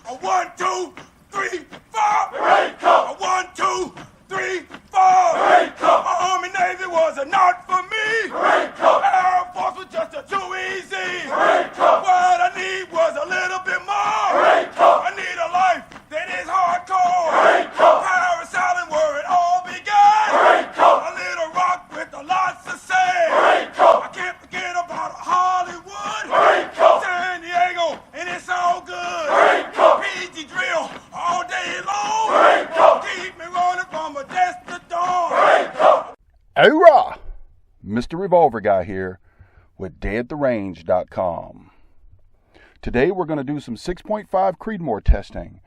A 1, 2, 3, 4. Marine Corps. A 1, 2, 3, 4. Marine Corps. My Army Navy was a not for me. Marine Corps. Air Force was just a too easy. Marine Corps. What I need was a little bit more. Marine Corps. I need a life that is hardcore. Marine Corps. Paris Island where it all began. Marine Corps. A little rock with a lots of sand. Marine Corps. I can't forget about Hollywood. Marine Corps. San Diego, and it's all good. Marine Corps. PG drill all day long. Marine Corps. Keep me running from a desk to dawn. Marine Corps. Hoorah! Mr. Revolver Guy here with DayAtTheRange.com. Today we're going to do some 6.5 Creedmoor testing,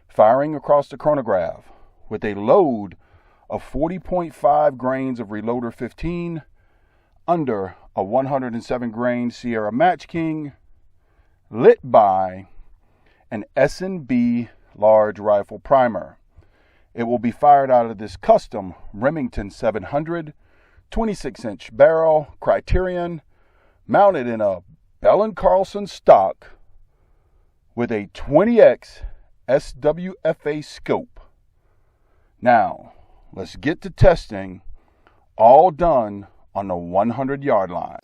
firing across the chronograph with a load of 40.5 grains of Reloader 15 under a 107 grain Sierra Match King, lit by an S&B large rifle primer. It will be fired out of this custom Remington 700 26-inch barrel Criterion, mounted in a Bell & Carlson stock with a 20x SWFA scope. Now, let's get to testing, all done on the 100-yard line.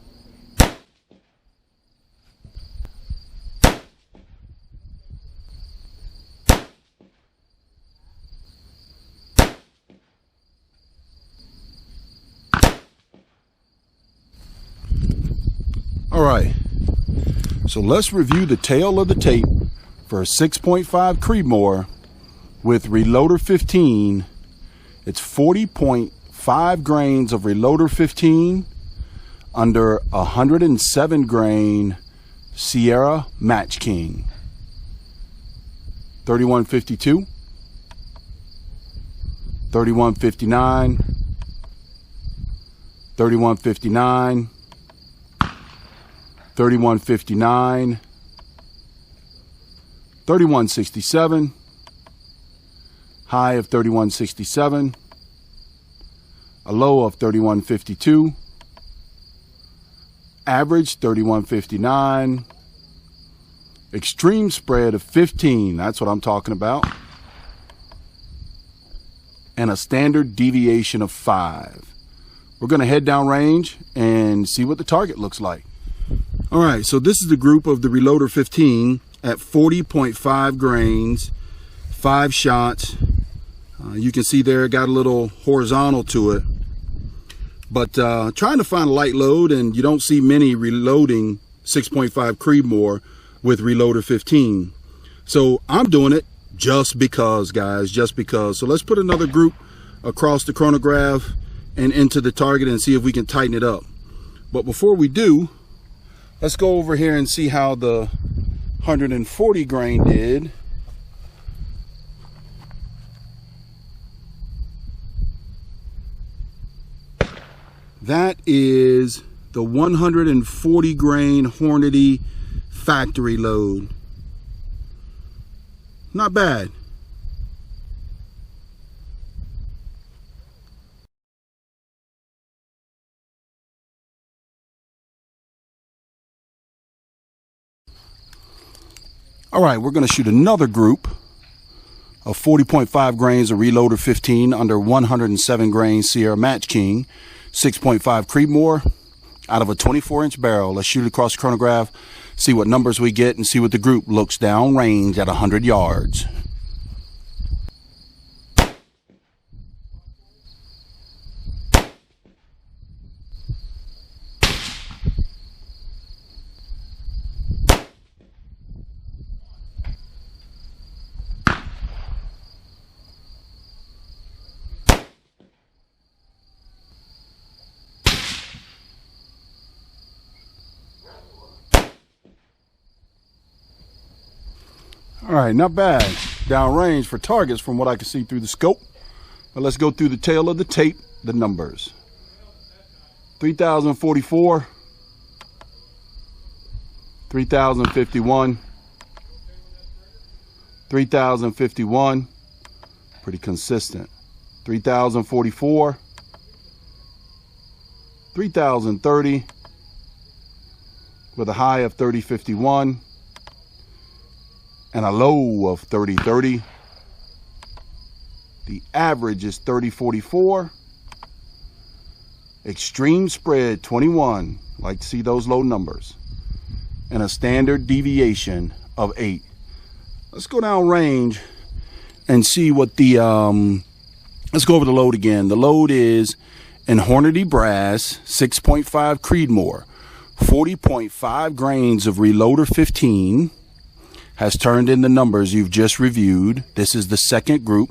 All right, so let's review the tail of the tape for a 6.5 Creedmoor with Reloader 15. It's 40.5 grains of Reloader 15 under 107 grain Sierra Match King. 3152, 3159, 3159, 3159, 3167, high of 3167, a low of 3152, average 3159, extreme spread of 15, that's what I'm talking about, and a standard deviation of 5. We're going to head down range and see what the target looks like. All right, so this is the group of the Reloader 15 at 40.5 grains, 5 shots. You can see there, got a little horizontal to it. But trying to find a light load, and you don't see many reloading 6.5 Creedmoor with Reloader 15. So I'm doing it just because, guys, just because. So let's put another group across the chronograph and into the target and see if we can tighten it up. But before we do, let's go over here and see how the 140 grain did. That is the 140 grain Hornady Factory load. Not bad. All right, we're going to shoot another group of 40.5 grains of Reloader 15 under 107 grain Sierra Match King, 6.5 Creedmoor out of a 24-inch barrel. Let's shoot it across the chronograph, see what numbers we get, and see what the group looks down range at 100 yards. All right, not bad. Downrange for targets from what I can see through the scope. But let's go through the tail of the tape, the numbers. 3,044, 3,051, 3,051, pretty consistent. 3,044, 3,030 with a high of 3051. and a low of 30-30. The average is 30-44. Extreme spread 21. Like to see those low numbers. And a standard deviation of 8. Let's go down range and see what the let's go over the load again. The load is in Hornady brass, 6.5 Creedmoor, 40.5 grains of reloader 15. Has turned in the numbers you've just reviewed. This is the second group.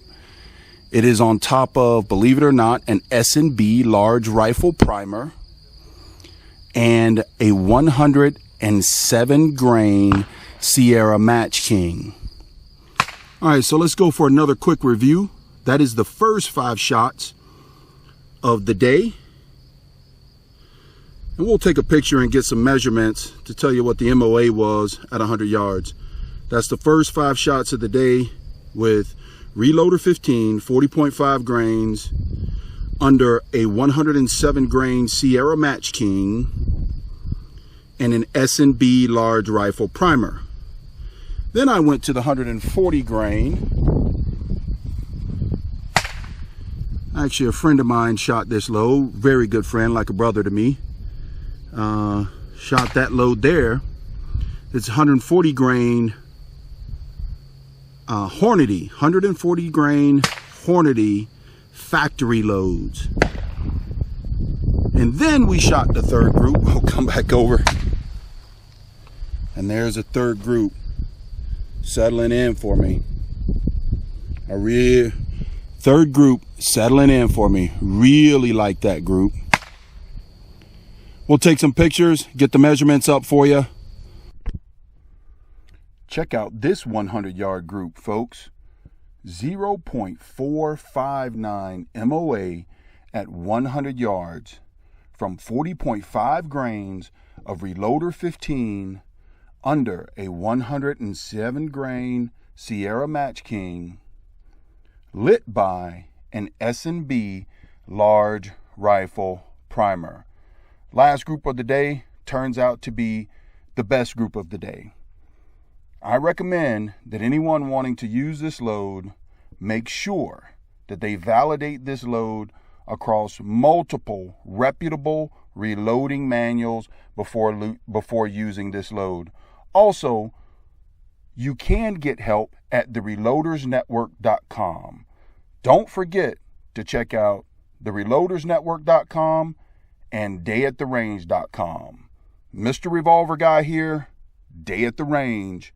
It is on top of, believe it or not, an S&B large rifle primer and a 107 grain Sierra Match King. All right, so let's go for another quick review. That is the first 5 shots of the day. And we'll take a picture and get some measurements to tell you what the MOA was at 100 yards. That's the first 5 shots of the day with reloader 15, 40.5 grains, under a 107 grain Sierra Match King, and an S&B large rifle primer. Then I went to the 140 grain. Actually, a friend of mine shot this load. Very good friend, like a brother to me. Shot that load there. It's 140 grain Hornady, 140 grain Hornady Factory loads. And then we shot the third group. I'll come back over. And there's a third group settling in for me. Third group settling in for me. Really like that group. We'll take some pictures, get the measurements up for you. Check out this 100-yard group, folks. 0.459 MOA at 100 yards from 40.5 grains of reloader 15 under a 107 grain Sierra Match King, lit by an S&B large rifle primer. Last group of the day turns out to be the best group of the day. I recommend that anyone wanting to use this load make sure that they validate this load across multiple reputable reloading manuals before using this load. Also, you can get help at thereloadersnetwork.com. Don't forget to check out thereloadersnetwork.com and dayattherange.com. Mr. Revolver Guy here, dayattherange.com.